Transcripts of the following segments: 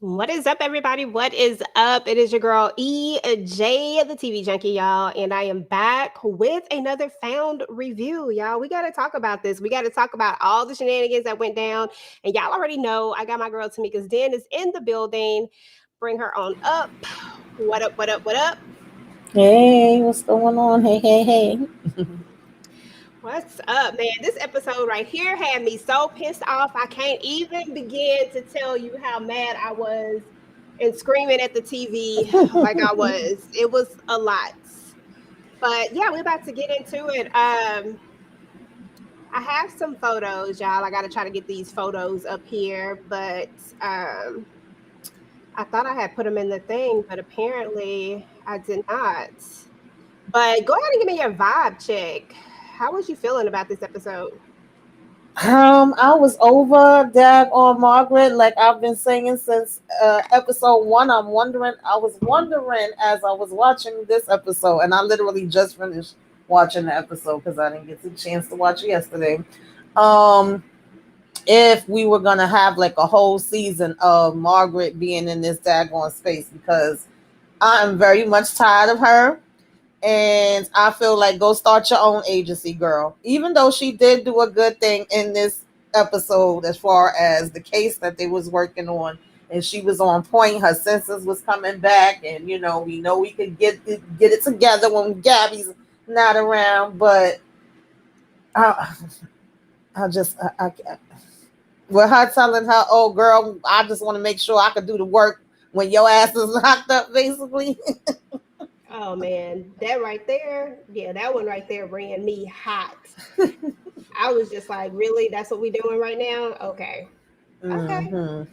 What is up, everybody? What is up? It is your girl EJ The TV Junky, y'all, and I am back with another Found review, y'all. We got to talk about this. We got to talk about all the shenanigans that went down, and y'all already know I got my girl Tamika's Den is in the building. Bring her on up. What up? What up? What up? Hey, what's going on? Hey. What's up, man? This episode right here had me so pissed off. I can't even begin to tell you how mad I was and screaming at the TV like I was. It was a lot. But yeah, we're about to get into it. I have some photos, y'all. I got to try to get these photos up here, but I thought I had put them in the thing, but apparently I did not. But go ahead and give me your vibe check. How was you feeling about this episode? I was over Dag on Margaret, like I've been saying since episode one. I was wondering as I was watching this episode, and I literally just finished watching the episode because I didn't get the chance to watch it yesterday. Um, if we were gonna have like a whole season of Margaret being in this daggone space because I'm very much tired of her. And I feel like go start your own agency, girl. Even though she did do a good thing in this episode as far as the case that they was working on, and she was on point. Her senses was coming back, and we know we could get it together when Gabby's not around. But I, I just with her telling her, "Oh, girl, I just want to make sure I could do the work when your ass is locked up," basically. Oh man, that right there, yeah, that one right there ran me hot. I was just like, really? That's what we doing right now? Okay. Okay. hmm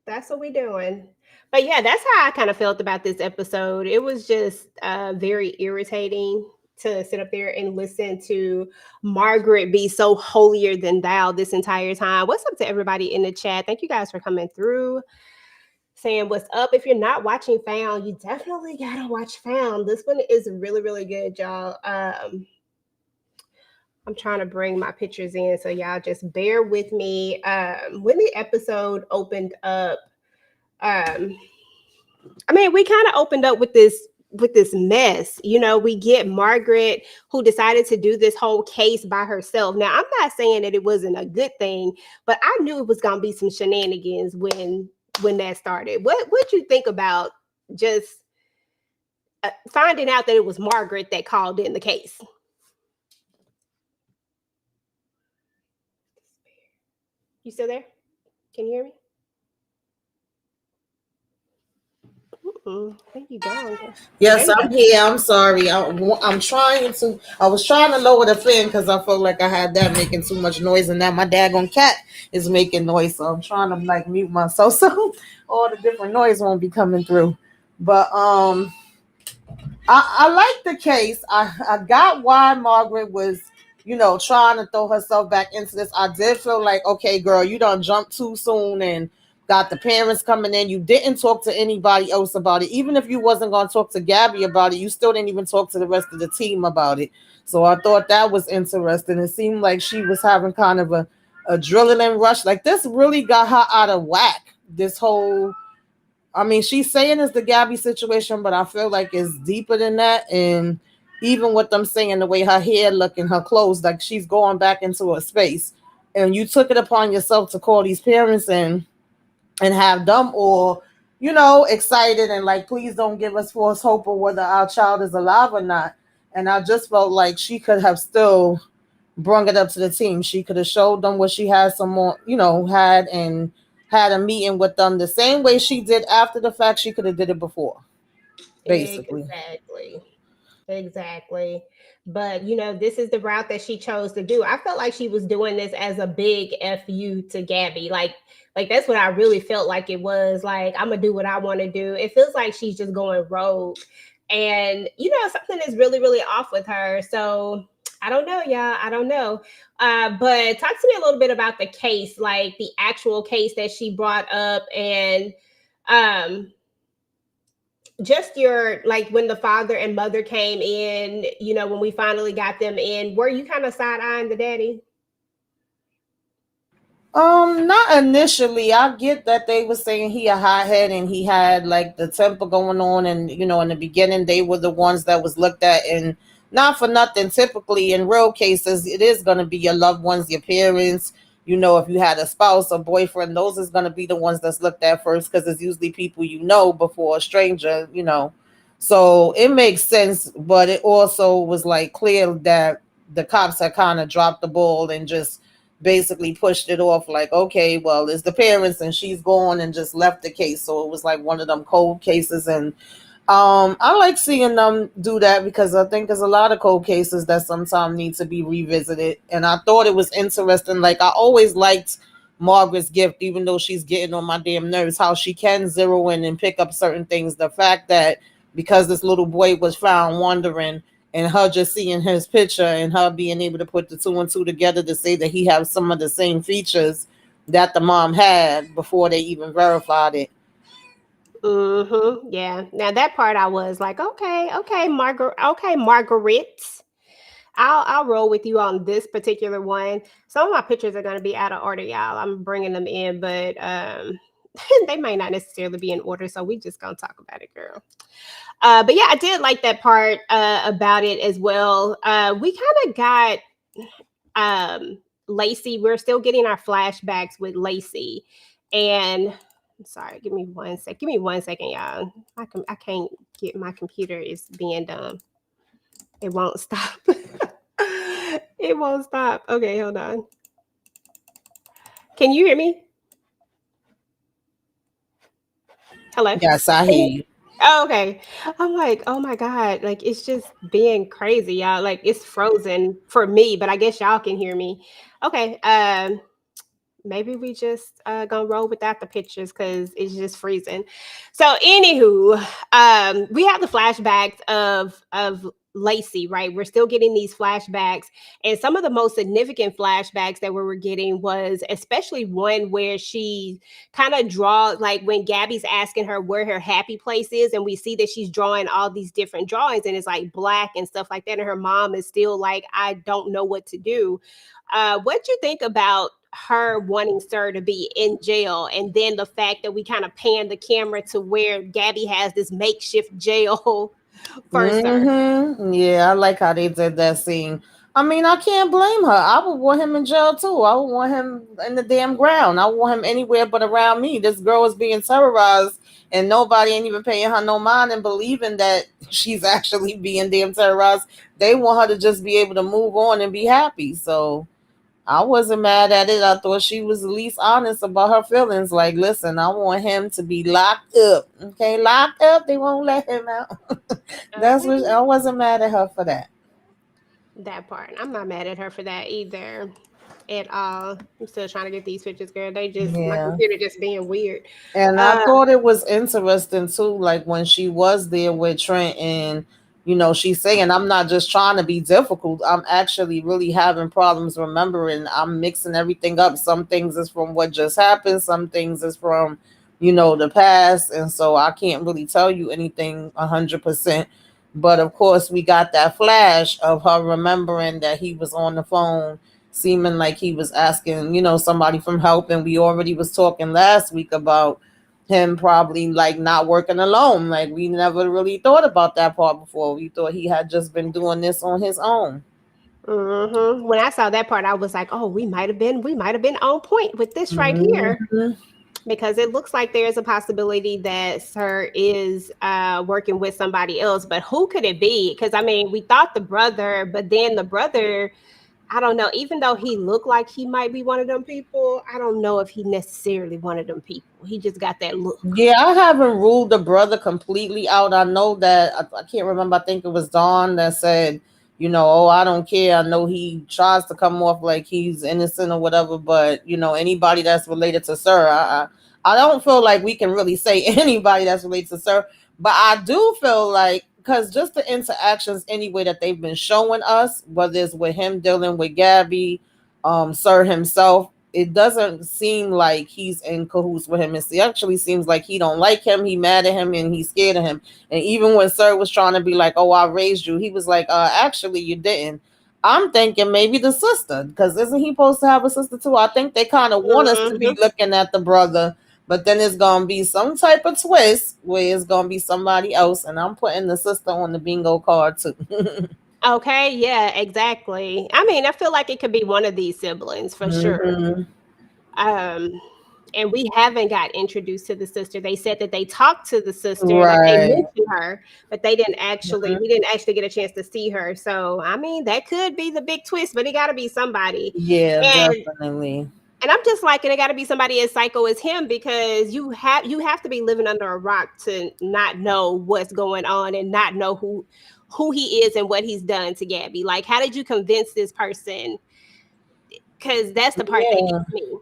That's what we doing. But yeah, that's how I kind of felt about this episode. It was just very irritating to sit up there and listen to Margaret be so holier than thou this entire time. What's up to everybody in the chat? Thank you guys for coming through, saying what's up. If you're not watching Found, you definitely gotta watch Found. This one is really, really good, y'all. I'm trying to bring my pictures in, so y'all just bear with me. When the episode opened up, um, I mean, we kind of opened up with this mess. You know, we get Margaret who decided to do this whole case by herself. Now, I'm not saying that it wasn't a good thing, but I knew it was gonna be some shenanigans when that started. What you think about just finding out that it was Margaret that called in the case? You still there? Can you hear me? I think you gone. Oh, there Yes, you go. I'm here. I'm sorry. I'm trying to. I was trying to lower the fan because I felt like I had that making too much noise, and now my daggone cat is making noise. So I'm trying to like mute myself so all the different noise won't be coming through. But I like the case. I got why Margaret was, trying to throw herself back into this. I did feel like, okay, girl, you done jumped too soon and got the parents coming in. You didn't talk to anybody else about it. Even if you wasn't going to talk to Gabby about it, you still didn't even talk to the rest of the team about it. So I thought that was interesting. It seemed like she was having kind of a adrenaline rush. Like this really got her out of whack. This whole I mean, she's saying it's the Gabby situation, but I feel like it's deeper than that. And even with them saying the way her hair look and her clothes, like she's going back into a space. And you took it upon yourself to call these parents and have them all, excited and like, please don't give us false hope of whether our child is alive or not. And I just felt like she could have still brung it up to the team. She could have showed them what she had some more, had and had a meeting with them the same way she did after the fact. She could have did it before, basically. Exactly. Exactly. But this is the route that she chose to do. I felt like she was doing this as a big FU to Gabby. Like that's what I really felt like it was. Like, I'm gonna do what I want to do. It feels like she's just going rogue. And something is really, really off with her. So I don't know, y'all. I don't know. But talk to me a little bit about the case, like the actual case that she brought up, and um just your, like, when the father and mother came in, when we finally got them in, were you kind of side eyeing the daddy? Not initially. I get that they were saying he a hothead and he had like the temper going on, and in the beginning they were the ones that was looked at, and not for nothing. Typically, in real cases, it is gonna be your loved ones, your parents. If you had a spouse or boyfriend, those is gonna be the ones that's looked at first because it's usually people before a stranger. So it makes sense, but it also was like clear that the cops had kind of dropped the ball and just basically pushed it off like, okay, well, it's the parents and she's gone, and just left the case. So it was like one of them cold cases. And I like seeing them do that because I think there's a lot of cold cases that sometimes need to be revisited. And I thought it was interesting. Like, I always liked Margaret's gift, even though she's getting on my damn nerves, how she can zero in and pick up certain things. The fact that because this little boy was found wandering, and her just seeing his picture and her being able to put the two and two together to say that he has some of the same features that the mom had before they even verified it. Yeah. Now that part I was like, okay, Margaret. Okay, Margaret. I'll roll with you on this particular one. Some of my pictures are gonna be out of order, y'all. I'm bringing them in, but they might not necessarily be in order. So we just gonna talk about it, girl. But yeah, I did like that part about it as well. We kind of got Lacey. We're still getting our flashbacks with Lacey, and I'm sorry. Give me 1 sec. Give me 1 second, y'all. I can't get my computer is being dumb. It won't stop. It won't stop. Okay, hold on. Can you hear me? Hello? Yes, I hear you. Oh, okay. I'm like, oh my God, like it's just being crazy, y'all. Like it's frozen for me, but I guess y'all can hear me. Okay. Maybe we just gonna roll without the pictures because it's just freezing. So anywho, we have the flashbacks of Lacey, right? We're still getting these flashbacks, and some of the most significant flashbacks that we were getting was especially one where she kind of draw, like when Gabby's asking her where her happy place is, and we see that she's drawing all these different drawings, and it's like black and stuff like that, and her mom is still like, I don't know what to do. What do you think about her wanting Sir to be in jail, and then the fact that we kind of pan the camera to where Gabby has this makeshift jail for Sir? Yeah, I like how they did that scene. I mean, I can't blame her. I would want him in jail too. I would want him in the damn ground. I would want him anywhere but around me. This girl is being terrorized, and nobody ain't even paying her no mind and believing that she's actually being damn terrorized. They want her to just be able to move on and be happy. So I wasn't mad at it. I thought she was at least honest about her feelings. Like, listen, I want him to be locked up. Okay, locked up. They won't let him out. That's what Okay. I wasn't mad at her for that. That part. I'm not mad at her for that either at all. I'm still trying to get these pictures, girl. They just my Yeah. computer just being weird. And I Uh thought it was interesting too, like when she was there with Trent, and she's saying, I'm not just trying to be difficult. I'm actually really having problems remembering. I'm mixing everything up. Some things is from what just happened, some things is from, the past. And so I can't really tell you anything 100%. But of course, we got that flash of her remembering that he was on the phone, seeming like he was asking, somebody from help. And we already was talking last week about him probably like not working alone. Like, we never really thought about that part before. We thought he had just been doing this on his own. When I saw that part, I was like, oh, we might have been on point with this right here. Mm-hmm. Because it looks like there's a possibility that Sir is working with somebody else, but who could it be? Because I mean, we thought the brother, but then the brother, I don't know. Even though he looked like he might be one of them people, I don't know if he necessarily one of them people. He just got that look. Yeah, I haven't ruled the brother completely out. I know that I can't remember. I think it was Dawn that said, oh, I don't care. I know he tries to come off like he's innocent or whatever, but anybody that's related to Sir, I don't feel like we can really say anybody that's related to Sir, but I do feel like because just the interactions anyway that they've been showing us, whether it's with him dealing with Gabby, Sir himself, it doesn't seem like he's in cahoots with him. It actually seems like he don't like him, he mad at him, and he's scared of him. And even when Sir was trying to be like, oh, I raised you, he was like, actually you didn't. I'm thinking maybe the sister, because isn't he supposed to have a sister too? I think they kind of want us to be Mm-hmm. looking at the brother, but then it's gonna be some type of twist where it's gonna be somebody else, and I'm putting the sister on the bingo card too. Okay, yeah, exactly. I mean, I feel like it could be one of these siblings for sure. Hmm. Um, and we haven't got introduced to the sister. They said that they talked to the sister, like they Right. mentioned her, but we didn't actually get a chance to see her. So, I mean, that could be the big twist, but it got to be somebody. Yeah, And definitely. and I'm just like, and it got to be somebody as psycho as him because you have to be living under a rock to not know what's going on and not know who he is and what he's done to Gabby. Like, how did you convince this person? Because that's the part that Yeah. gets me.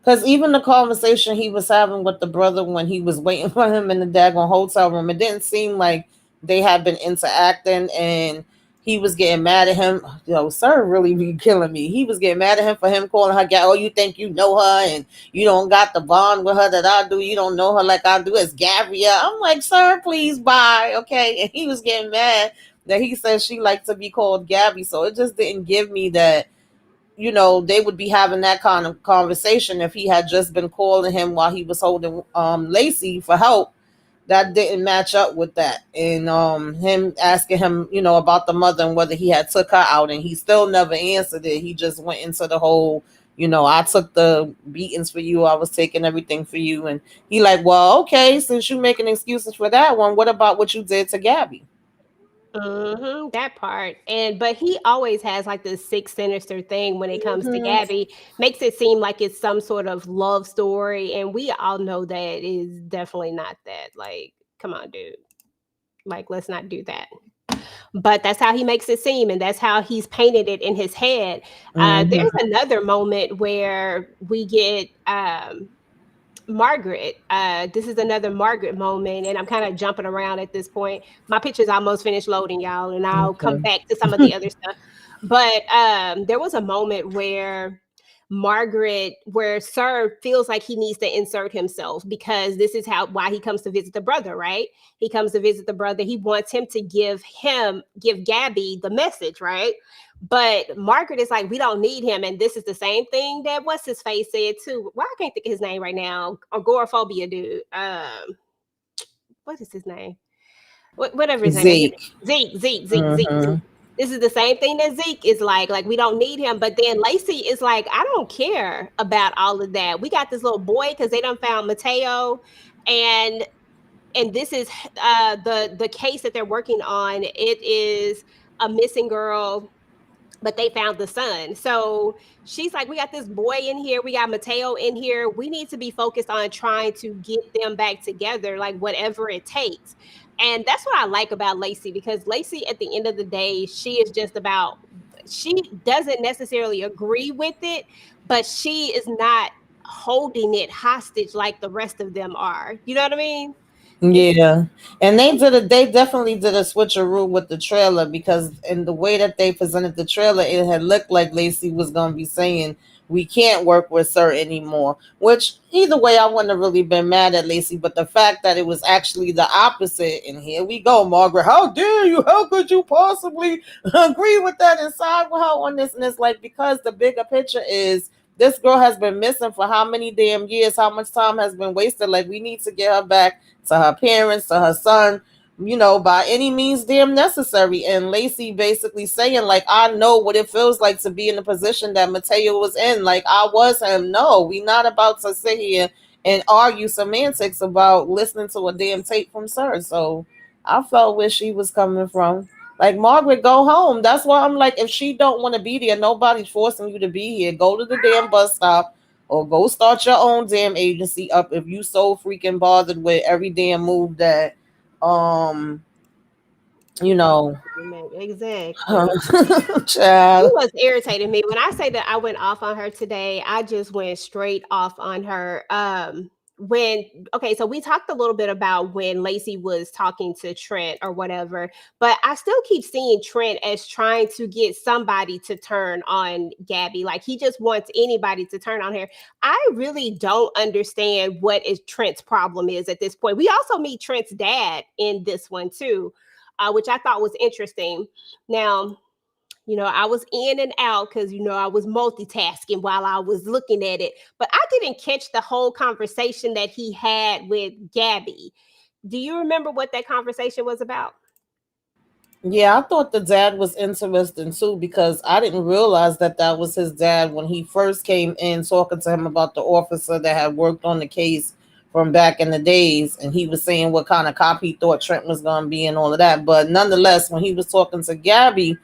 Because even the conversation he was having with the brother when he was waiting for him in the daggone hotel room, it didn't seem like they had been interacting, and he was getting mad at him. Yo, sir really be killing me. He was getting mad at him for him calling her, oh, you think you know her and you don't got the bond with her that I do. You don't know her like I do. It's Gabrielle. I'm like, sir, please bye. Okay. And he was getting mad that he said she liked to be called Gabby. So it just didn't give me that, they would be having that kind of conversation if he had just been calling him while he was holding Lacey for help. That didn't match up with that. And him asking him, about the mother and whether he had took her out, and he still never answered it. He just went into the whole, I took the beatings for you, I was taking everything for you. And he like, well, okay, since you making excuses for that one, what about what you did to Gabby? That part. But he always has like this sixth sinister thing when it comes to Hmm. Gabby, makes it seem like it's some sort of love story. And we all know that is definitely not that. Like, come on, dude. Like, let's not do that. But that's how he makes it seem, and that's how he's painted it in his head. There's Hmm. another moment where we get Margaret. This is another Margaret moment, and I'm kind of jumping around at this point. My picture's almost finished loading, y'all, and I'll come Okay. back to some of the other stuff. But there was a moment where Sir feels like he needs to insert himself because this is why he comes to visit the brother, right? He comes to visit the brother. He wants him to give Gabby the message, right? But Margaret is like, we don't need him. And this is the same thing that what's his face said too. Why I can't think of his name right now. Agoraphobia dude. What is his name? Whatever his name is. Zeke. Zeke. Hmm. This is the same thing that Zeke is like. Like, we don't need him. But then Lacey is like, I don't care about all of that. We got this little boy because they done found Mateo. And this is the case that they're working on. It is a missing girl, but they found the son. So she's like, we got this boy in here, we got Mateo in here. We need to be focused on trying to get them back together, like whatever it takes. And that's what I like about Lacey, because Lacey, at the end of the day, she is just about, she doesn't necessarily agree with it, but she is not holding it hostage like the rest of them are. You know what I mean? It's Yeah, and they definitely did a switcheroo with the trailer, because in the way that they presented the trailer, it had looked like Lacey was gonna be saying we can't work with her anymore. Which either way, I wouldn't have really been mad at Lacey, but the fact that it was actually the opposite, and here we go, Margaret, how dare you? How could you possibly agree with that and side with her on this? And it's like, because the bigger picture is, this girl has been missing for how many damn years? How much time has been wasted? Like, we need to get her back to her parents, to her son, by any means damn necessary. And Lacey basically saying, like, I know what it feels like to be in the position that Mateo was in. Like, I was him. No, we not about to sit here and argue semantics about listening to a damn tape from Sir. So I felt where she was coming from. Like, Margaret, go home. That's why I'm like, if she don't want to be there, nobody's forcing you to be here. Go to the damn bus stop, or go start your own damn agency up if you so freaking bothered with every damn move that um you know exactly. She child. was irritating me. When I say that I went off on her today, I just went straight off on her. When okay, so we talked a little bit about when Lacey was talking to Trent or whatever, but I still keep seeing Trent as trying to get somebody to turn on Gabby. Like, he just wants anybody to turn on her. I really don't understand what is Trent's problem is at this point. We also meet Trent's dad in this one too, which I thought was interesting. Now, I was in and out because, I was multitasking while I was looking at it. But I didn't catch the whole conversation that he had with Gabby. Do you remember what that conversation was about? Yeah, I thought the dad was interesting too because I didn't realize that that was his dad when he first came in talking to him about the officer that had worked on the case from back in the days. And he was saying what kind of cop he thought Trent was going to be and all of that. But nonetheless, when he was talking to Gabby,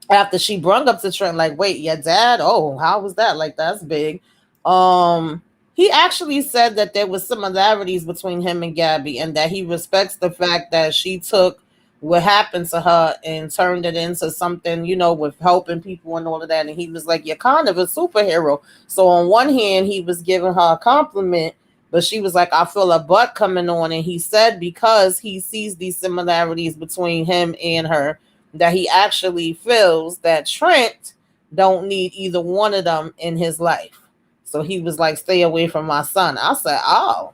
after she brung up to Trent, like, wait, your dad? Oh, how was that? Like, that's big. Um, he actually said that there was similarities between him and Gabby, and that he respects the fact that she took what happened to her and turned it into something, with helping people and all of that. And he was like, you're kind of a superhero. So on one hand, he was giving her a compliment, but she was like, I feel a butt coming on. And he said because he sees these similarities between him and her, that he actually feels that Trent don't need either one of them in his life. So he was like, stay away from my son. I said, oh,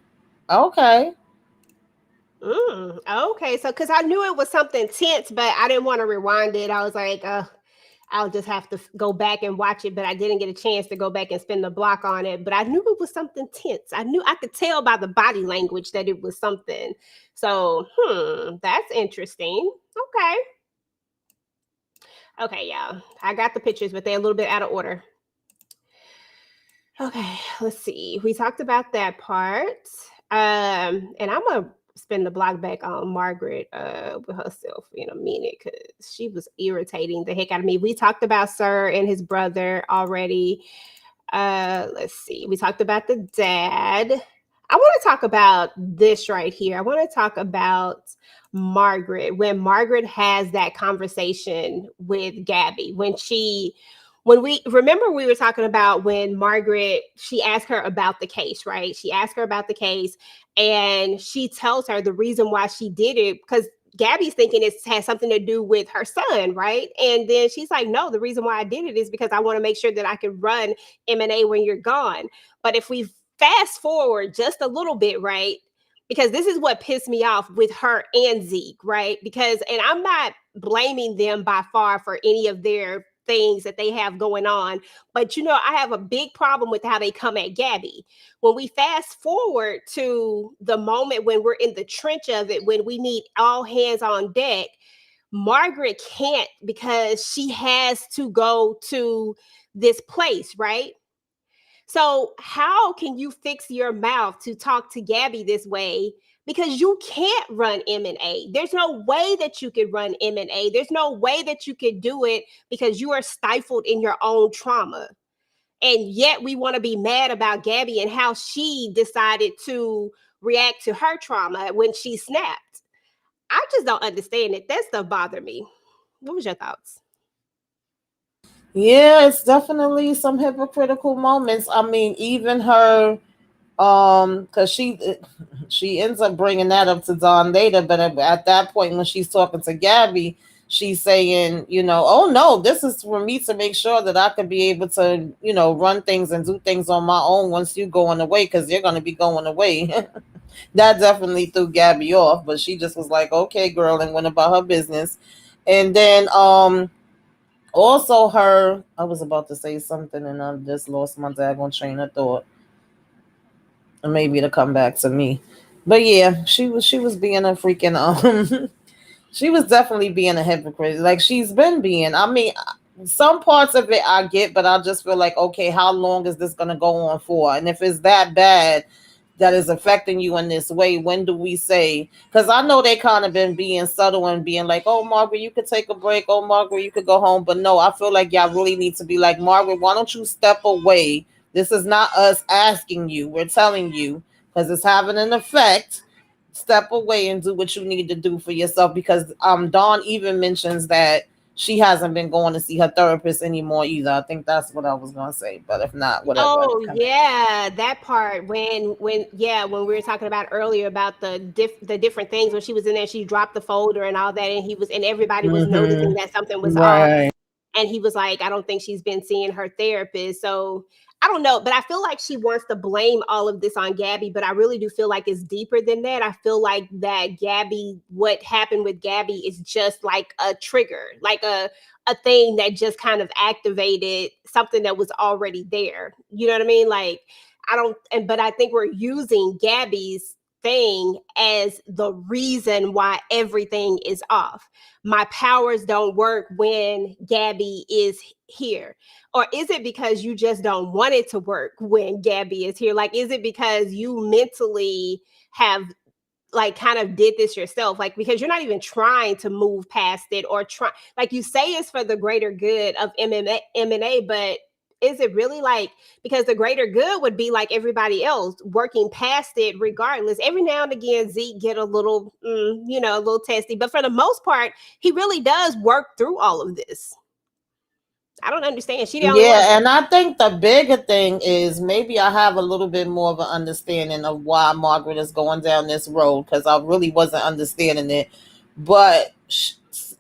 okay. Okay, so because I knew it was something tense, but I didn't want to rewind it. I was like, I'll just have to go back and watch it, but I didn't get a chance to go back and spend the block on it. But I knew it was something tense. I could tell by the body language that it was something. So, that's interesting. Okay. Okay, yeah. I got the pictures, but they're a little bit out of order. Okay, let's see. We talked about that part. And I'm gonna spin the block back on Margaret with herself in a minute because she was irritating the heck out of me. We talked about Sir and his brother already. Let's see. We talked about the dad. I want to talk about this right here. I want to talk about Margaret when Margaret has that conversation with Gabby when we remember we were talking about when Margaret, she asked her about the case, right? She asked her about the case and she tells her the reason why she did it because Gabby's thinking it has something to do with her son, right? And then she's like, no, the reason why I did it is because I want to make sure that I can run M&A when you're gone. But if we fast forward just a little bit, right? Because this is what pissed me off with her and Zeke, right? And I'm not blaming them by far for any of their things that they have going on. But I have a big problem with how they come at Gabby. When we fast forward to the moment when we're in the trench of it, when we need all hands on deck, Margaret can't because she has to go to this place, right? So how can you fix your mouth to talk to Gabby this way? Because you can't run M&A. There's no way that you could run M&A. There's no way that you could do it because you are stifled in your own trauma. And yet we want to be mad about Gabby and how she decided to react to her trauma when she snapped. I just don't understand it. That stuff bothered me. What was your thoughts? Yeah, it's definitely some hypocritical moments. I mean, even her, because she ends up bringing that up to Don later, but at that point when she's talking to Gabby, she's saying, oh no, this is for me to make sure that I could be able to, run things and do things on my own once you going away, because you're going to be going away. That definitely threw Gabby off, but she just was like, okay, girl, and went about her business. And then also her, I was about to say something and I just lost my daggone train of thought. And maybe it'll come back to me. But yeah, she was being a freaking she was definitely being a hypocrite. Like she's been being. I mean, some parts of it I get, but I just feel like, okay, how long is this gonna go on for? And if it's that bad that is affecting you in this way, when do we say? Because I know they kind of been being subtle and being like, oh Margaret, you could take a break, oh Margaret, you could go home. But no, I feel like y'all really need to be like, Margaret, why don't you step away? This is not us asking you, we're telling you, because it's having an effect. Step away and do what you need to do for yourself, because Dawn even mentions that she hasn't been going to see her therapist anymore either. I think that's what I was gonna say, but if not, whatever. Oh yeah, that part when we were talking about earlier about the different things when she was in there, she dropped the folder and all that, and everybody was noticing that something was off, Right. and he was like, I don't think she's been seeing her therapist. So I don't know, but I feel like she wants to blame all of this on Gabby, but I really do feel like it's deeper than that. I feel like that Gabby, what happened with Gabby is just like a trigger, like a thing that just kind of activated something that was already there. You know what I mean? Like I don't and but I think we're using Gabby's thing as the reason why everything is off. My powers don't work when Gabby is here. Or is it because you just don't want it to work when Gabby is here? Like, is it because you mentally have like kind of did this yourself? Like, because you're not even trying to move past it or try, like you say it's for the greater good of MMA, but is it really like, because the greater good would be like everybody else working past it regardless. Every now and again, Zeke get a little, a little testy, but for the most part, he really does work through all of this. I don't understand. She the only one. Yeah, and I think the bigger thing is maybe I have a little bit more of an understanding of why Margaret is going down this road, because I really wasn't understanding it. But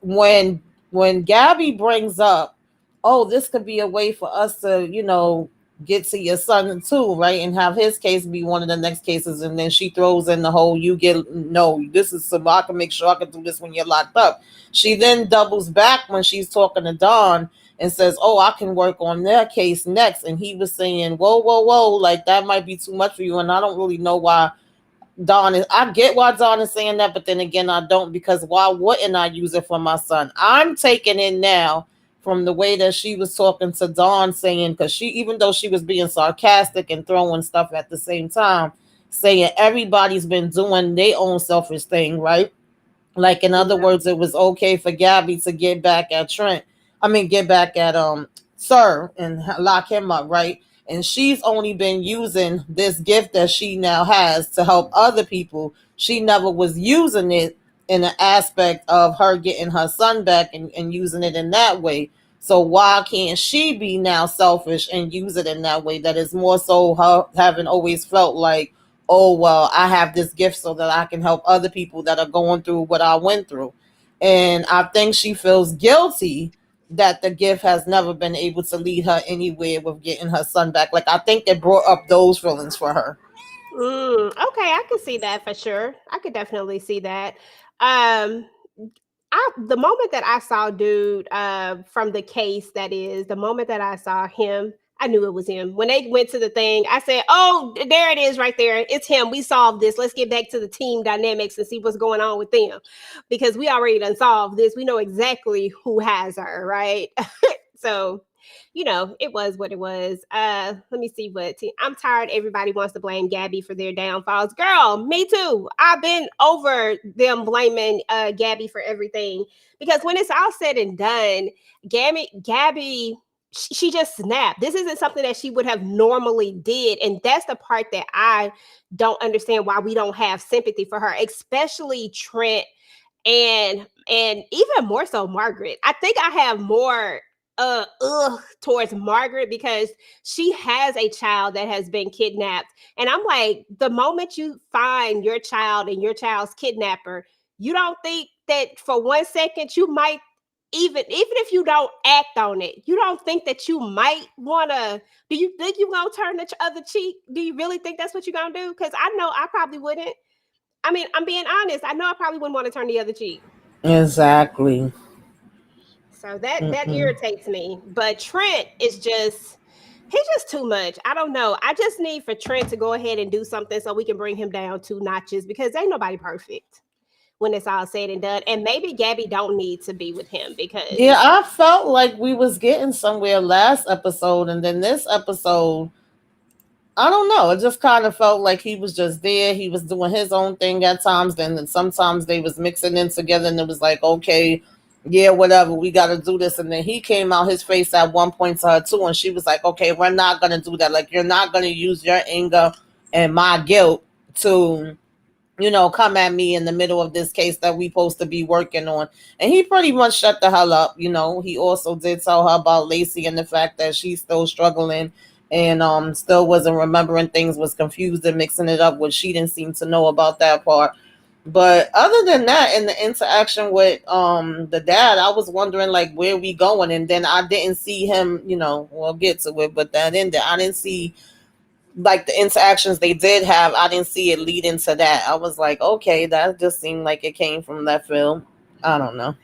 when when Gabby brings up, oh, this could be a way for us to, get to your son too, right, and have his case be one of the next cases, and then she throws in the whole, you get no, this is so I can make sure I can do this when you're locked up. She then doubles back when she's talking to Don and says, "Oh, I can work on their case next." And he was saying, "Whoa, whoa, whoa! Like that might be too much for you." And I don't really know why Don is. I get why Don is saying that, but then again, I don't, because why wouldn't I use it for my son? I'm taking it now from the way that she was talking to Dawn, saying, because she, even though she was being sarcastic and throwing stuff at the same time, saying everybody's been doing their own selfish thing, right? Like, in other Yeah. words, it was okay for Gabby to get back at Trent. I mean, get back at Sir and lock him up, right? And she's only been using this gift that she now has to help other people. She never was using it in the aspect of her getting her son back and using it in that way. So why can't she be now selfish and use it in that way? That is more so her having always felt like, oh, well, I have this gift so that I can help other people that are going through what I went through. And I think she feels guilty that the gift has never been able to lead her anywhere with getting her son back. Like, I think it brought up those feelings for her. Okay, I can see that for sure. I could definitely see that. Um, the moment that I saw dude from the case, that is the moment that I saw him, I knew it was him. When they went to the thing, I said, "Oh, there it is, right there. It's him. We solved this. Let's get back to the team dynamics and see what's going on with them, because we already done solved this. We know exactly who has her, right?" So, it was what it was. Let me see what I'm tired. Everybody wants to blame Gabby for their downfalls. Girl, me too. I've been over them blaming Gabby for everything, because when it's all said and done, Gabby, she just snapped. This isn't something that she would have normally did, and that's the part that I don't understand, why we don't have sympathy for her, especially Trent, and even more so Margaret. I think I have more towards Margaret, because she has a child that has been kidnapped. And I'm like, the moment you find your child and your child's kidnapper, you don't think that for 1 second you might, even if you don't act on it, you don't think that you might want to, do you think you gonna turn the other cheek? Do you really think that's what you're gonna do? Because I know I probably wouldn't. I mean, I'm being honest, I know I probably wouldn't want to turn the other cheek. Exactly. So that Mm-mm. irritates me. But Trent is just, he's just too much. I don't know. I just need for Trent to go ahead and do something so we can bring him down 2 notches, because ain't nobody perfect when it's all said and done. And maybe Gabby don't need to be with him Yeah, because I felt like we was getting somewhere last episode, and then this episode, I don't know. It just kind of felt like he was just there. He was doing his own thing at times. Then sometimes they was mixing in together, and it was like, okay, yeah, whatever, we got to do this. And then he came out his face at one point to her too, and she was like, okay, we're not gonna do that. Like, you're not gonna use your anger and my guilt to, come at me in the middle of this case that we supposed to be working on. And he pretty much shut the hell up. He also did tell her about Lacey and the fact that she's still struggling and still wasn't remembering things, was confused and mixing it up, which she didn't seem to know about that part. But other than that, in the interaction with the dad, I was wondering like where we going, and then I didn't see him. We'll get to it, but that ended. I didn't see like the interactions they did have. I didn't see it lead into that. I was like, okay, that just seemed like it came from that film. I don't know.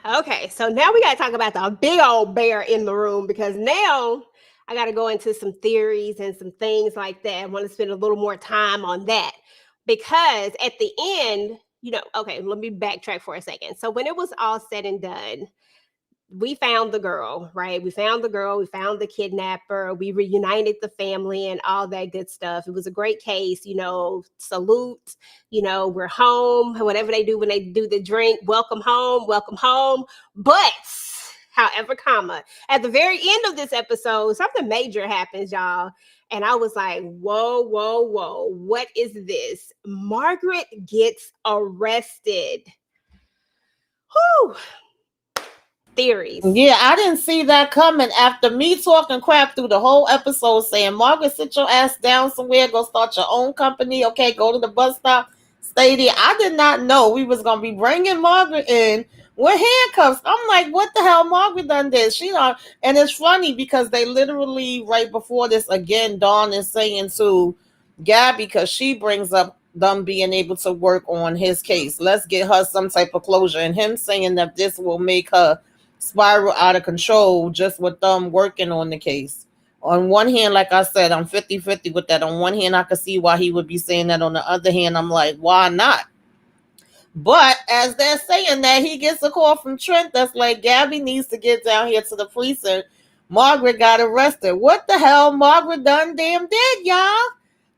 Okay, so now we got to talk about the big old bear in the room because now I got to go into some theories and some things like that. I want to spend a little more time on that because at the end, okay, let me backtrack for a second. So when it was all said and done, we found the girl, right? We found the girl, we found the kidnapper, we reunited the family and all that good stuff. It was a great case, salute, we're home, whatever they do when they do the drink, welcome home, welcome home. But however, at the very end of this episode, something major happens, y'all. And I was like, whoa, whoa, whoa, what is this? Margaret gets arrested. Whew. Theories. Yeah, I didn't see that coming. After me talking crap through the whole episode, saying, Margaret, sit your ass down somewhere, go start your own company, okay, go to the bus stop, stay there. I did not know we was going to be bringing Margaret in with handcuffs. I'm like, what the hell, Margaret done this? She don't. And it's funny because they literally, right before this, again, Dawn is saying to Gabby, because she brings up them being able to work on his case. Let's get her some type of closure. And him saying that this will make her spiral out of control just with them working on the case. On one hand, like I said, I'm 50-50 with that. On one hand, I could see why he would be saying that. On the other hand, I'm like, why not? But as they're saying that, he gets a call from Trent that's like, Gabby needs to get down here to the precinct. Margaret got arrested. What the hell Margaret done damn did, y'all?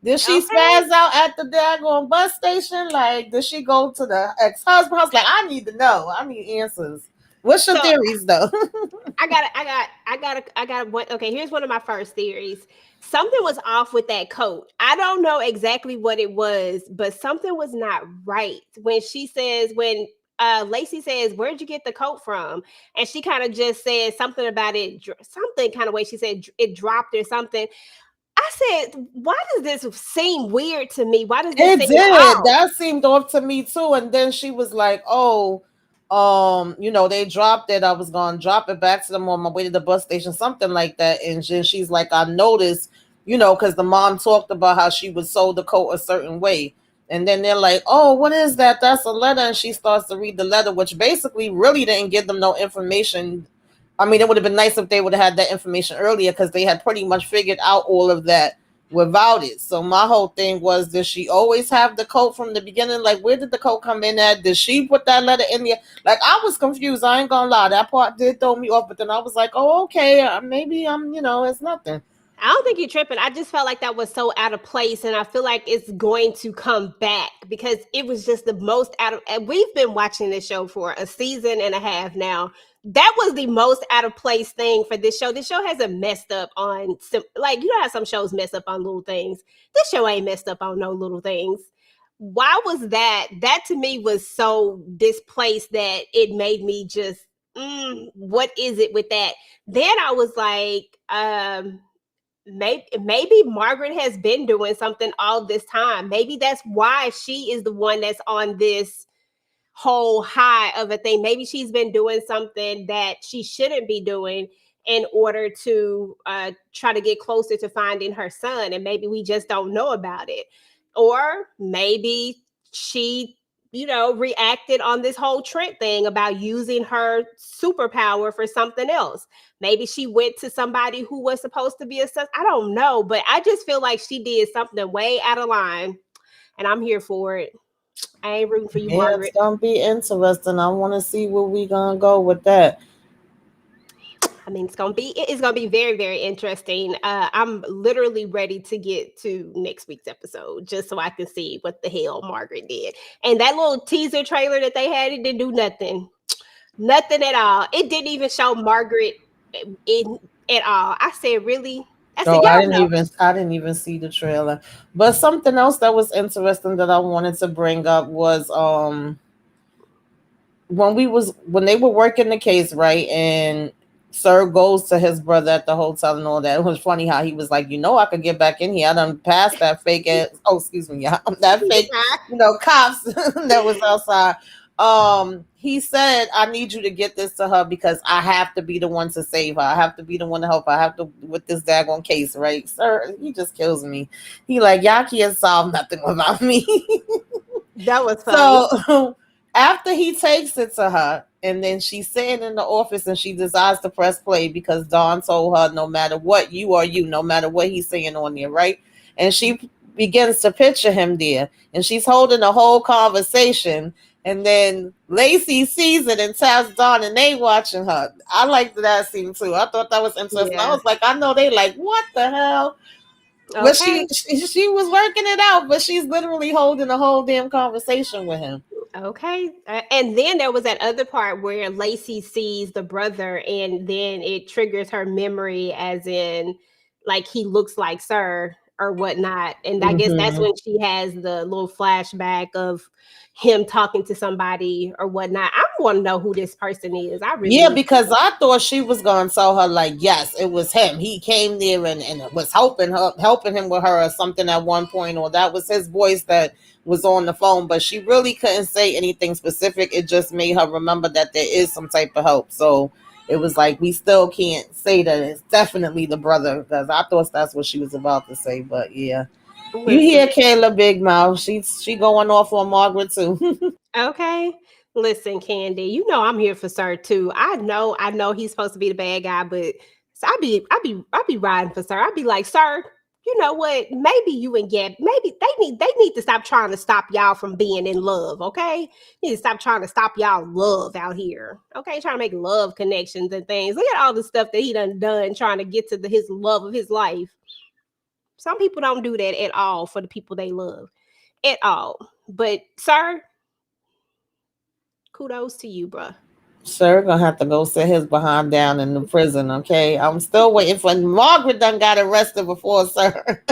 Did she spaz out at the daggone bus station? Like, did she go to the ex-husband house? Like, I need to know. I need answers. What's your theories, though? I got one. Okay, here's one of my first theories. Something was off with that coat. I don't know exactly what it was, but something was not right when Lacey says, "Where'd you get the coat from?" And she kind of just said something about it, something kind of way. She said it dropped or something. I said, "Why does this seem weird to me? Why does this It seem did. off?" That seemed off to me too. And then she was like, "Oh, they dropped it. I was gonna drop it back to them on my way to the bus station, something like that." And then she's like, "I noticed, because the mom talked about how she would sew the coat a certain way." And then they're like, "Oh, what is that? That's a letter." And she starts to read the letter, which basically really didn't give them no information. I mean, it would have been nice if they would have had that information earlier because they had pretty much figured out all of that without it. So my whole thing was, did she always have the coat from the beginning? Like, where did the coat come in at? Did she put that letter in there? Like, I was confused. I ain't gonna lie. That part did throw me off, but then I was like, oh, okay, maybe I'm, it's nothing. I don't think you're tripping. I just felt like that was so out of place, and I feel like it's going to come back because it was just the most out of. And we've been watching this show for a season and a half now. That was the most out of place thing for this show. This show hasn't messed up on like, how some shows mess up on little things. This show ain't messed up on no little things. Why was that? That to me was so displaced that it made me just, what is it with that? Then I was like, maybe Margaret has been doing something all this time. Maybe that's why she is the one that's on this whole high of a thing. Maybe she's been doing something that she shouldn't be doing in order to try to get closer to finding her son, and maybe we just don't know about it. Or maybe she reacted on this whole Trent thing about using her superpower for something else. Maybe she went to somebody who was supposed to be a sus. I don't know, but I just feel like she did something way out of line, and I'm here for it. I ain't rooting for you, Yeah, Margaret. it's gonna be interesting. I want to see where we gonna go with that. I mean, it's gonna be very, very interesting. I'm literally ready to get to next week's episode just so I can see what the hell Margaret did. And that little teaser trailer that they had, it didn't do nothing, nothing at all. It didn't even show Margaret at all. I said, really? I said, No, y'all know. I didn't even see the trailer. But something else that was interesting that I wanted to bring up was when they were working the case, right? And Sir goes to his brother at the hotel and all that. It was funny how he was like, I could get back in here. I done passed that fake ass. Oh, excuse me, yeah, that fake, cops that was outside. He said, I need you to get this to her because I have to be the one to save her. I have to be the one to help her. I have to with this daggone case, right? Sir, he just kills me. He like, y'all can't solve nothing without me. That was funny. So after he takes it to her, and then she's sitting in the office and she decides to press play because Don told her, no matter what, you are you, no matter what he's saying on there, right? And she begins to picture him there, and she's holding a whole conversation. And then Lacey sees it and taps Dawn, and they watching her. I liked that scene too. I thought that was interesting. Yeah. I was like, I know they like, what the hell? Okay. But she was working it out, but she's literally holding a whole damn conversation with him. Okay. And then there was that other part where Lacey sees the brother and then it triggers her memory, as in, like, he looks like Sir or whatnot. And I guess that's when she has the little flashback of him talking to somebody or whatnot. I want to know who this person is. I really because I thought she was gonna tell her like, yes, it was him. He came there and was helping him with her or something at one point, or that was his voice that was on the phone. But she really couldn't say anything specific. It just made her remember that there is some type of help. So it was like, we still can't say that it's definitely the brother, because I thought that's what she was about to say. But yeah. You hear Kayla Big Mouth. She going off on Margaret too. Okay. Listen, Candy, you know I'm here for Sir too. I know he's supposed to be the bad guy, but so I be riding for Sir. I be like, Sir, you know what? Maybe you and Gab, maybe they need to stop trying to stop y'all from being in love, okay? You need to stop trying to stop y'all love out here. Okay, trying to make love connections and things. Look at all the stuff that he done trying to get to his love of his life. Some people don't do that at all for the people they love. At all. But Sir, kudos to you, bruh. Sir gonna have to go sit his behind down in the prison, okay? I'm still waiting for Margaret done got arrested before Sir.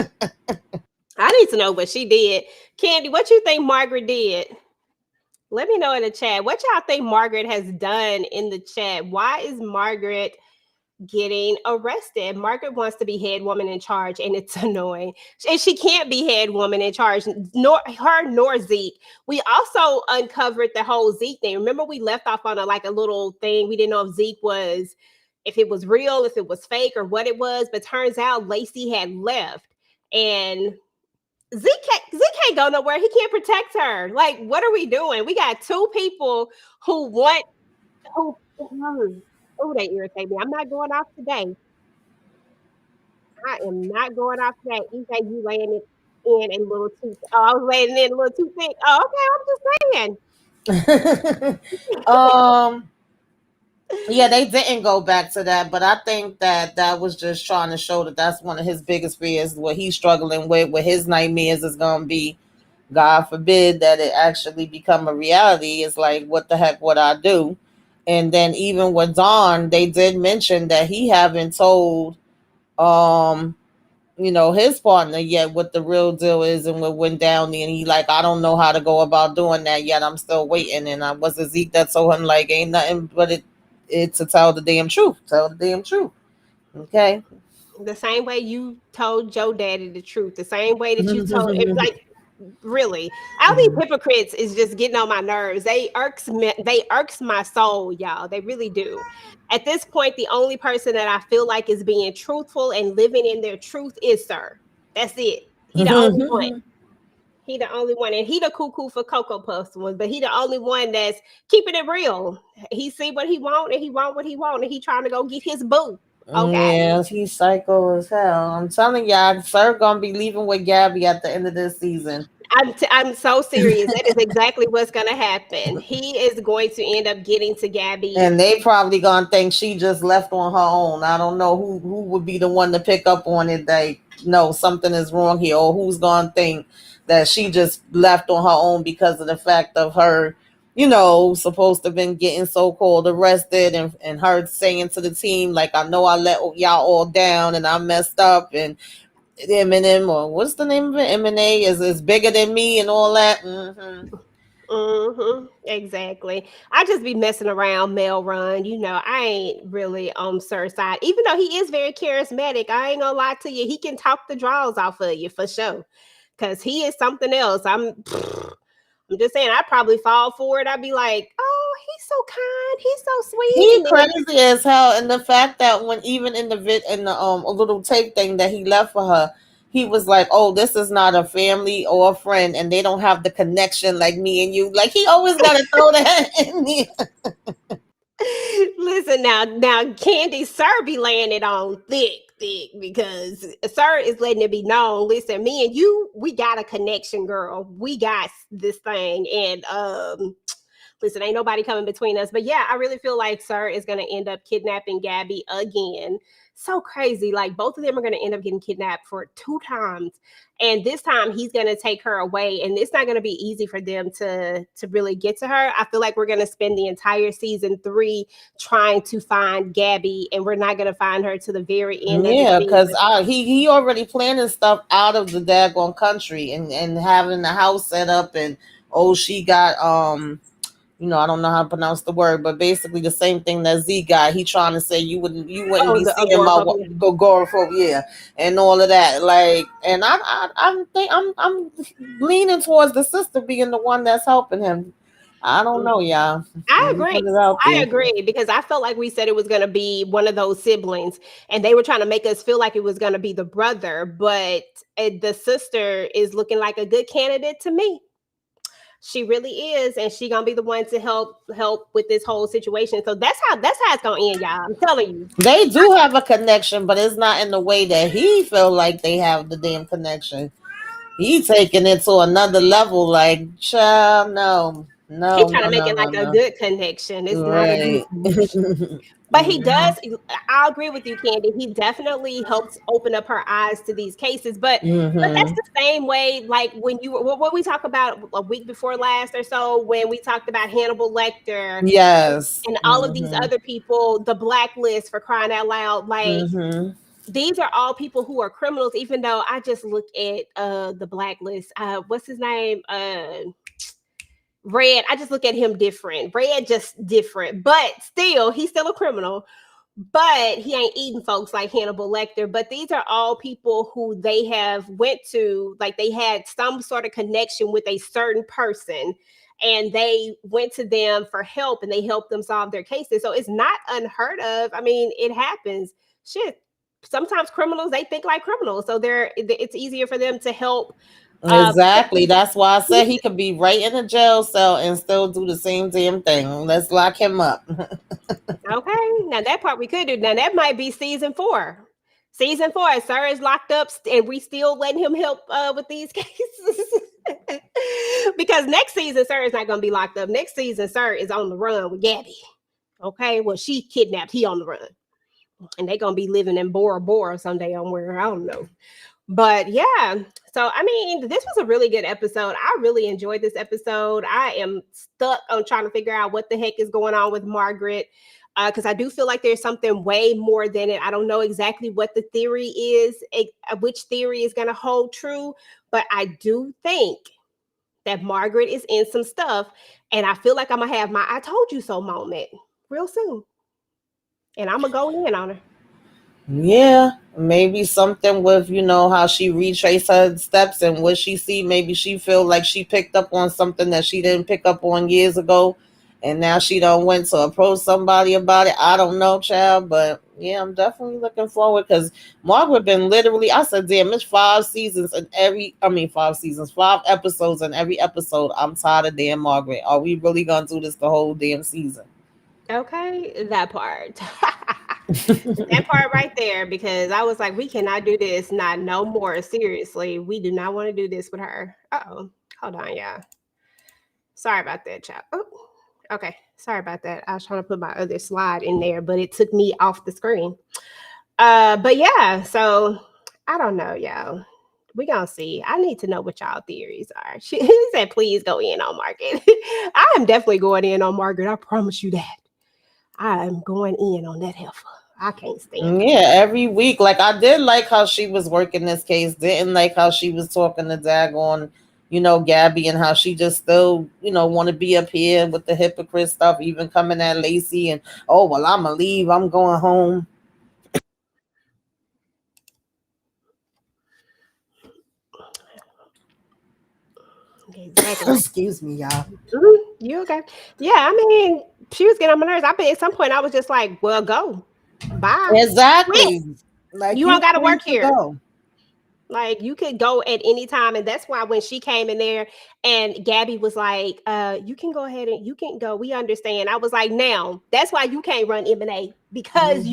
I need to know what she did. Candy, what you think Margaret did? Let me know in the chat. What y'all think Margaret has done in the chat? Why is Margaret getting arrested? Margaret wants to be head woman in charge, and it's annoying. And she can't be head woman in charge, nor her nor Zeke. We also uncovered the whole Zeke thing. Remember, we left off on a little thing. We didn't know if it was real, if it was fake, or what it was. But turns out Lacey had left, and Zeke can't go nowhere. He can't protect her. Like, what are we doing? We got two people who they irritate me. I'm not going off today. I am not going off today. EJ, you laying it in a little too. Oh, I was laying it in a little too thick. Oh, okay. I'm just saying. Yeah, they didn't go back to that, but I think that was just trying to show that that's one of his biggest fears, what he's struggling with, what his nightmares is going to be. God forbid that it actually become a reality. It's like, what the heck would I do? And then even with Don, they did mention that he haven't told his partner yet what the real deal is and what went down there. And he like, I don't know how to go about doing that yet. I'm still waiting. And I was a Zeke that told him like, ain't nothing but it to tell the damn truth. Tell the damn truth. Okay. The same way you told Joe Daddy the truth. The same way that you told it, like, really, all these hypocrites is just getting on my nerves. They irks my soul, y'all. They really do. At this point, the only person that I feel like is being truthful and living in their truth is Sir. That's it. He the only one. He the only one, and he the cuckoo for Cocoa Puffs ones, but he the only one that's keeping it real. He see what he want, and he want what he want, and he trying to go get his boo. Okay. Yeah, he's psycho as hell. I'm telling y'all, Sir gonna be leaving with Gabby at the end of this season. I'm so serious. That is exactly what's gonna happen. He is going to end up getting to Gabby, and they probably gonna think she just left on her own. I don't know who would be the one to pick up on it. Like, no, something is wrong here, or who's gonna think that she just left on her own because of the fact of her, supposed to have been getting so-called arrested, and her saying to the team, like, I know I let y'all all down and I messed up, and Eminem, or what's the name of it? M&A is bigger than me and all that. Exactly. I just be messing around Mel Run. I ain't really on Sir's side. Even though he is very charismatic, I ain't gonna lie to you. He can talk the draws off of you for sure. Cause he is something else. I'm just saying I'd probably fall for it. I'd be like, oh, he's so kind, he's so sweet. He And then crazy as hell, and the fact that when even in the a little tape thing that he left for her, he was like, "Oh, this is not a family or a friend, and they don't have the connection like me and you." Like he always got to throw that in there. listen now Candy Sir be laying it on thick because Sir is letting it be known. Listen, me and you, we got a connection, girl. We got this thing, and listen, ain't nobody coming between us. But yeah, I really feel like Sir is going to end up kidnapping Gabby again. So crazy. Like both of them are going to end up getting kidnapped for 2 times. And this time he's going to take her away. And it's not going to be easy for them to really get to her. I feel like we're going to spend the entire season 3 trying to find Gabby. And we're not going to find her to the very end of the Yeah, because season. he already planning stuff out of the daggone country and having the house set up and she got I don't know how to pronounce the word, but basically the same thing that Z got. He trying to say you wouldn't Oh, be the seeing my agoraphobia. agoraphobia and all of that. Like, and I'm leaning towards the sister being the one that's helping him. I don't know, y'all. I Let me agree. put it out I there. agree because I felt like we said it was going to be one of those siblings, and they were trying to make us feel like it was going to be the brother, but the sister is looking like a good candidate to me. She really is, and she gonna be the one to help with this whole situation. So that's how it's gonna end, y'all. I'm telling you. They do have a connection, but it's not in the way that he feel like they have the damn connection. He taking it to another level. Like, child, no, He no, trying no, to make no, it no, like a no. good connection. It's not a good Right. connection. But he does. I'll agree with you, Candy. He definitely helps open up her eyes to these cases. But that's Mm-hmm. the same way, like when you what we talked about a week before last or so, when we talked about Hannibal Lecter Yes. and all of these Mm-hmm. other people, the blacklist for crying out loud. Like Mm-hmm. these are all people who are criminals. Even though I just look at the blacklist. What's his name? Red. I just look at him different. Red just different, but still, he's still a criminal, but he ain't eating folks like Hannibal Lecter. But these are all people who they have went to, like they had some sort of connection with a certain person, and they went to them for help, and they helped them solve their cases. So it's not unheard of. I mean, it happens. Shit. Sometimes criminals, they think like criminals, so it's easier for them to help. Exactly. People. That's why I said he could be right in a jail cell and still do the same damn thing. Let's lock him up. Okay, now that part we could do. Now that might be season 4. Season 4, Sir is locked up, and we still letting him help with these cases. Because next season, Sir is not going to be locked up. Next season, Sir is on the run with Gabby. Okay, well she kidnapped. He on the run, and they gonna be living in Bora Bora someday on where I don't know. But yeah, so I mean, this was a really good episode. I really enjoyed this episode. I am stuck on trying to figure out what the heck is going on with Margaret, because I do feel like there's something way more than it. I don't know exactly what the theory is, which theory is going to hold true, but I do think that Margaret is in some stuff, and I feel like I'm gonna have my "I told you so" moment real soon, and I'm gonna go in on her. Yeah, maybe something with how she retraced her steps and what she see. Maybe she feel like she picked up on something that she didn't pick up on years ago, and now she don't went to approach somebody about it. I don't know, child, but yeah, I'm definitely looking forward because Margaret been literally. I said, damn, it's 5 seasons and I mean 5 seasons, 5 episodes, and every episode I'm tired of damn Margaret. Are we really gonna do this the whole damn season? Okay, that part. That part right there, because I was like, we cannot do this, not no more. Seriously, we do not want to do this with her. Oh, hold on, y'all. Sorry about that, child. Oh, okay. Sorry about that. I was trying to put my other slide in there, but it took me off the screen. But yeah, so I don't know, y'all. We gonna see. I need to know what y'all theories are. She said, "Please go in on Margaret." I am definitely going in on Margaret. I promise you that. I am going in on that heifer. I can't stand her. Yeah, every week. Like I did like how she was working this case. Didn't like how she was talking to daggone Gabby and how she just still, want to be up here with the hypocrite stuff, even coming at Lacey and, oh, well, I'm going to leave. I'm going home. Exactly. Excuse me, y'all. You okay? Yeah, I mean, she was getting on my nerves. I bet at some point I was just like, well, go. Bye. Quit. Exactly. Like, You you don't gotta free work to here. go. Like you could go at any time. And that's why when she came in there and Gabby was like, you can go ahead and you can go. We understand. I was like, now that's why you can't run M&A because Mhm.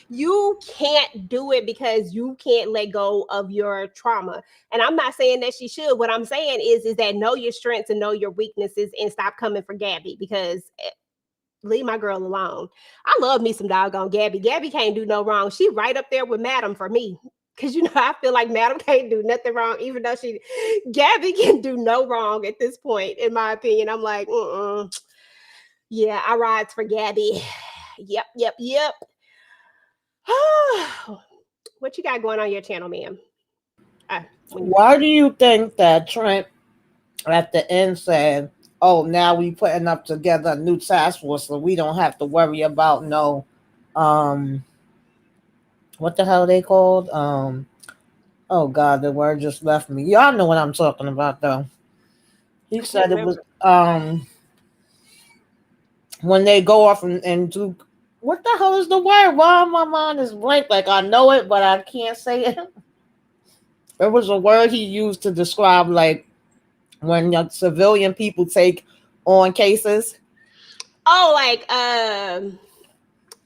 you can't do it because you can't let go of your trauma. And I'm not saying that she should. What I'm saying is that know your strengths and know your weaknesses and stop coming for Gabby because leave my girl alone. I love me some doggone Gabby. Gabby can't do no wrong. She right up there with Madam for me. Cause I feel like Madam can't do nothing wrong, even though Gabby can do no wrong at this point, in my opinion. I'm like, yeah, I ride for Gabby. Yep, yep, yep. What you got going on your channel, ma'am? When you Why do you think that Trent at the end said, "Oh, now we putting up together a new task force, so we don't have to worry about no, um, what the hell they called? Oh God, the word just left me. Y'all know what I'm talking about, though. He I can't said it was remember. when they go off and do what the hell is the word? Why my mind is blank? Like I know it, but I can't say it. It was a word he used to describe like when civilian people take on cases. Oh,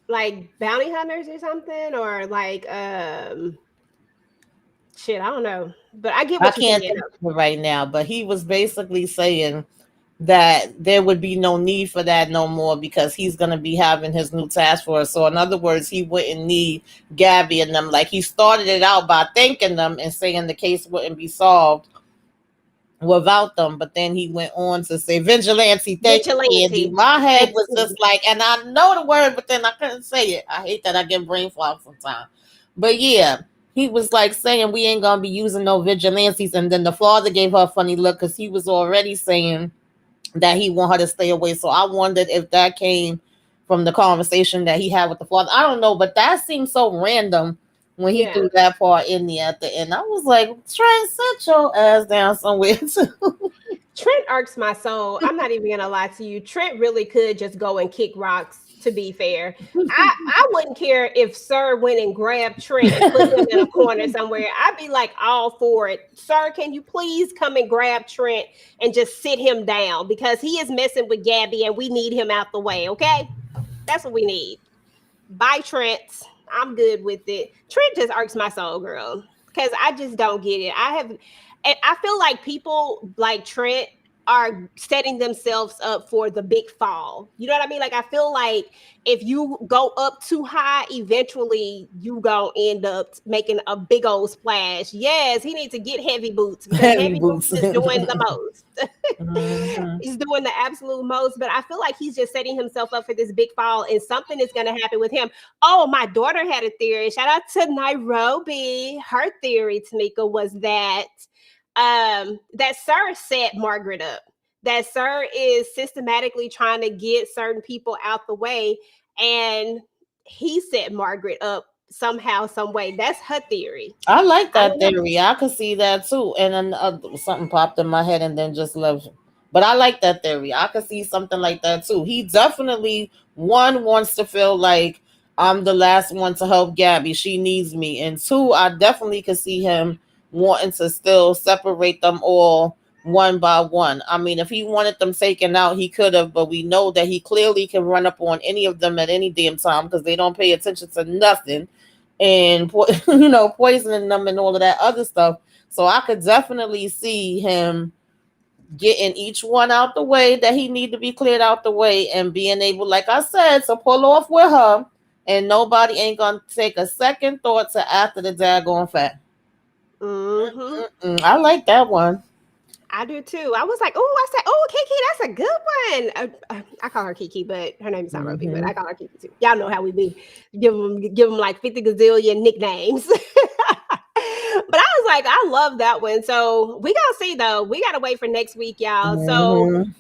like bounty hunters or something, or like shit, I don't know. But I get I what you're can't saying. think of it right now, but he was basically saying that there would be no need for that no more because he's going to be having his new task force. So, in other words, he wouldn't need Gabby and them. Like he started it out by thanking them and saying the case wouldn't be solved without them. But then he went on to say, Vigilante, thank you, Andy. Vigilante. My head Thanks. was just like, and I know the word, but then I couldn't say it. I hate that I get brain fog sometimes. But yeah, he was like saying we ain't gonna be using no vigilantes, and then the father gave her a funny look because he was already saying that he want her to stay away. So I wondered if that came from the conversation that he had with the father. I don't know, but that seemed so random when he Yeah. threw that part in there at the end. I was like, Trent, sit your ass down somewhere too. Trent irks my soul. I'm not even gonna lie to you. Trent really could just go and kick rocks. To be fair, I wouldn't care if Sir went and grabbed Trent and put him in a corner somewhere. I'd be like all for it. Sir, can you please come and grab Trent and just sit him down because he is messing with Gabby and we need him out the way. Okay, that's what we need. Bye, Trent. I'm good with it. Trent just irks my soul, girl, because I just don't get it. And I feel like people like Trent are setting themselves up for the big fall. You know what I mean? Like I feel like if you go up too high, eventually you gonna end up making a big old splash. Yes, he needs to get heavy boots because Heavy heavy boots boots. is doing the most. Mhm. He's doing the absolute most, but I feel like he's just setting himself up for this big fall, and something is going to happen with him. Oh, my daughter had a theory. Shout out to Nairobi. Her theory, Tamika, was that Sir set Margaret up. That Sir is systematically trying to get certain people out the way, and he set Margaret up somehow, some way. That's her theory. I like I that don't know. theory. I could see that too. And then something popped in my head and then just left. But I like that theory. I could see something like that too. He definitely, one, wants to feel like I'm the last one to help Gabby. She needs me. And two, I definitely could see him wanting to still separate them all one by one. I mean, if he wanted them taken out, he could have, but we know that he clearly can run up on any of them at any damn time because they don't pay attention to nothing and poisoning them and all of that other stuff. So I could definitely see him getting each one out the way that he need to be cleared out the way and being able, like I said, to pull off with her, and nobody ain't gonna take a second thought to after the daggone fact. Mm-hmm. I like that one. I do too. I was like, oh, I said, oh, Kiki, that's a good one. I call her Kiki, but her name is not Roby, but Mm-hmm. I call her Kiki too. Y'all know how we be. Give them like 50 gazillion nicknames. But I was like, I love that one. So we gonna see though. We gotta wait for next week, y'all. So Mhm.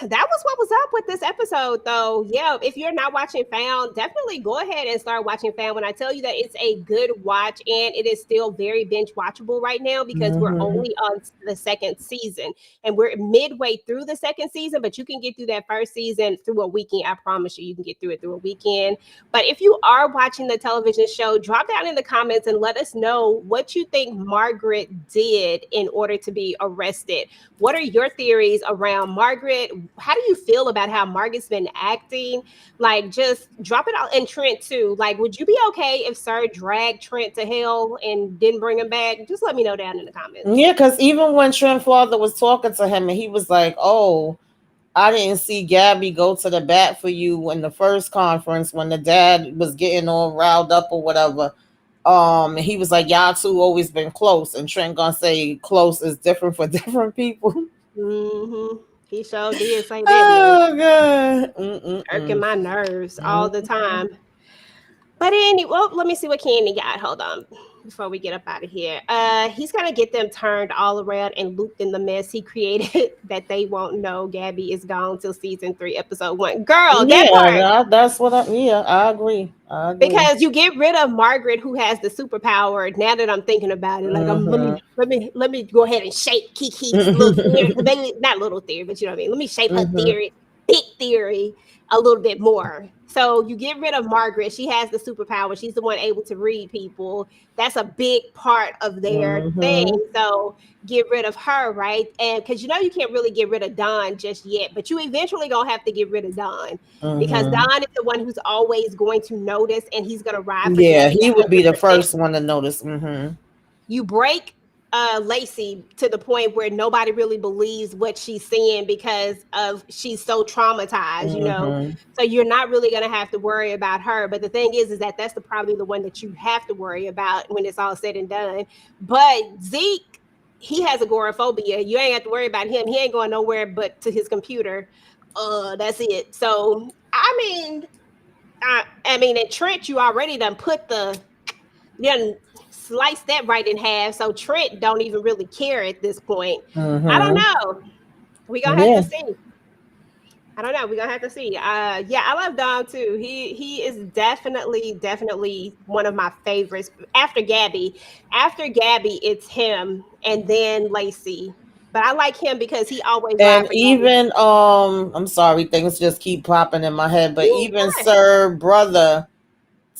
that was what was up with this episode, though. Yeah, if you're not watching Found, definitely go ahead and start watching Found. When I tell you that it's a good watch, and it is still very binge watchable right now because we're Mhm. only on the second season and we're midway through the second season. But you can get through that first season through a weekend. I promise you, you can get through it through a weekend. But if you are watching the television show, drop down in the comments and let us know what you think Margaret did in order to be arrested. What are your theories around Margaret? How do you feel about how Margaret's been acting? Like, just drop it out. And Trent too. Like, would you be okay if Sir dragged Trent to hell and didn't bring him back? Just let me know down in the comments. Yeah, because even when Trent father was talking to him and he was like, "Oh, I didn't see Gabby go to the bat for you in the first conference when the dad was getting all riled up or whatever." And he was like, "Y'all two always been close," and Trent gonna say close is different for different people. Mm-hmm. He sure did say that much. Oh god. Irking Mm-mm-mm. my nerves all the Mhm. time. But anyway, well, let me see what Candy got. Hold on before we get up out of here. He's gonna get them turned all around and looped in the mess he created that they won't know Gabby is gone till season 3, episode 1. Girl, that Yeah, part. that's what I. Yeah, I agree. I agree. Because you get rid of Margaret, who has the superpower. Now that I'm thinking about it, like Mm-hmm. let me go ahead and shape Kiki's little theory, maybe not little theory, but you know what I mean. Let me shape her Mm-hmm. theory, big theory, a little bit more. So you get rid of Margaret. She has the superpower. She's the one able to read people. That's a big part of their thing. Mm-hmm. So get rid of her, right? And because you know you can't really get rid of Don just yet, but you eventually gonna have to get rid of Don because Mm-hmm. Don is the one who's always going to notice and he's going to ride for Yeah, Gabby he would be the 100%. first one to notice. Mm-hmm. You break Lacey to the point where nobody really believes what she's saying because of she's so traumatized, you know. Mm-hmm. So you're not really going to have to worry about her. But the thing is that that's probably the one that you have to worry about when it's all said and done. But Zeke, he has agoraphobia. You ain't have to worry about him. He ain't going nowhere but to his computer. That's it. So I mean, at Trent, you already done put you done sliced that right in half. So Trent don't even really care at this point. I don't Mm-hmm. know. We gonna have to Yeah. see. I don't know. We're gonna have to see. Yeah, I love Dom too. He is definitely one of my favorites. After Gabby. After Gabby, it's him and then Lacey. But I like him because he always ride And for Gabby. even I'm sorry, things just keep popping in my head, but You even fine. Sir Brother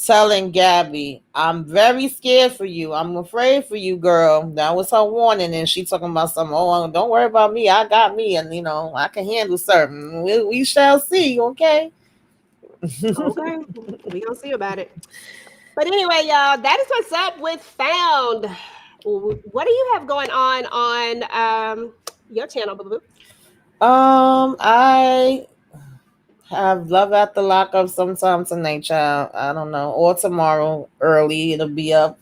telling Gabby, "I'm very scared for you. I'm afraid for you, girl." That was her warning, and she talking about something. "Oh, don't worry about me. I got me, and I can handle certain. We shall see." Okay. Okay. We gonna see about it. But anyway, y'all, that is what's up with Found. What do you have going on your channel, boo boo? I have Love at the Lockup sometime tonight, child. I don't know, or tomorrow early it'll be up.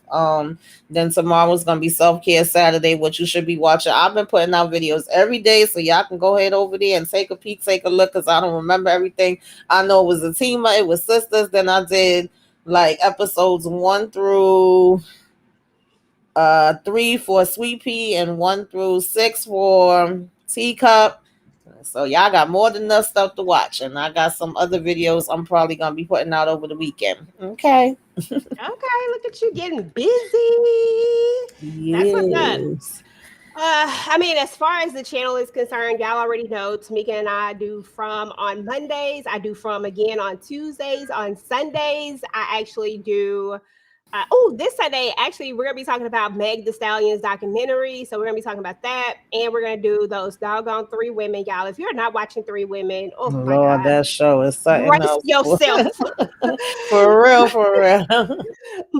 Then tomorrow's gonna be Self Care Saturday, which you should be watching. I've been putting out videos every day, so y'all can go ahead over there and take a peek, take a look, because I don't remember everything. I know it was a team, it was sisters. Then I did like episodes 1 through 3 for Sweet Pea and 1 through 6 for Teacup. So y'all got more than enough stuff to watch, and I got some other videos I'm probably gonna be putting out over the weekend. Okay. Okay, look at you getting busy. That's what's up. Yes. I mean, as far as the channel is concerned, y'all already know Tamika and I do From on Mondays. I do From again on Tuesdays. On Sundays, I actually do. This Sunday, actually, we're gonna be talking about Meg the Stallion's documentary. So we're gonna be talking about that, and we're gonna do those doggone Three Women, y'all. If you're not watching Three Women, oh my Lord, God, that show is something brace else. yourself. For real, for real.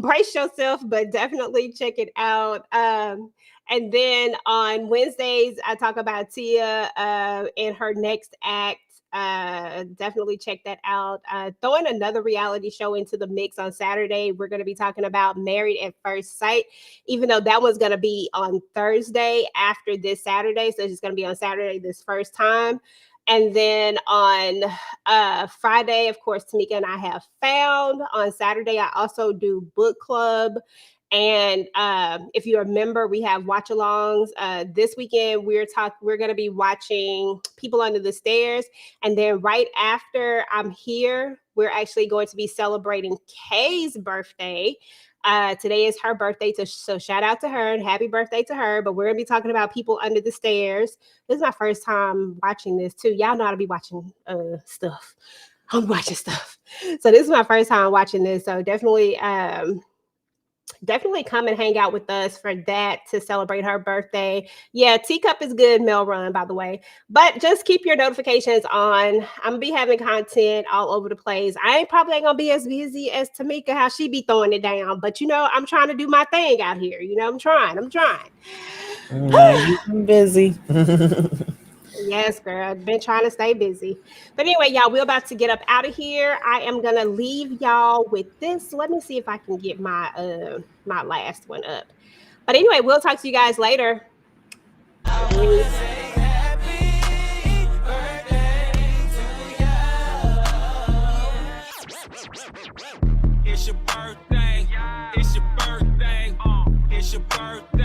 Brace yourself, but definitely check it out. And then on Wednesdays, I talk about Tia in her next act. Definitely check that out. Throwing another reality show into the mix on Saturday. We're going to be talking about Married at First Sight, even though that one's going to be on Thursday after this Saturday. So it's going to be on Saturday this first time. And then on Friday, of course, Tamika and I have Found. On Saturday, I also do book club. And if you remember, we have watch-alongs. This weekend, we're going to be watching People Under the Stairs, and then right after I'm here, we're actually going to be celebrating Kay's birthday. Today is her birthday, so shout out to her and happy birthday to her. But we're gonna be talking about People Under the Stairs. This is my first time watching this too. Y'all know how to be watching stuff. I'm watching stuff. So this is my first time watching this. So definitely come and hang out with us for that to celebrate her birthday. Yeah, Teacup is good, Mel Run, by the way. But just keep your notifications on. I'm gonna be having content all over the place. I probably ain't gonna be as busy as Tamika, how she be throwing it down. But I'm trying to do my thing out here. I'm trying. I'm busy. Yes, girl. I've been trying to stay busy. But anyway, y'all, we're about to get up out of here. I am gonna leave y'all with this. Let me see if I can get my my last one up. But anyway, we'll talk to you guys later. It's your birthday. It's your birthday. It's your birthday.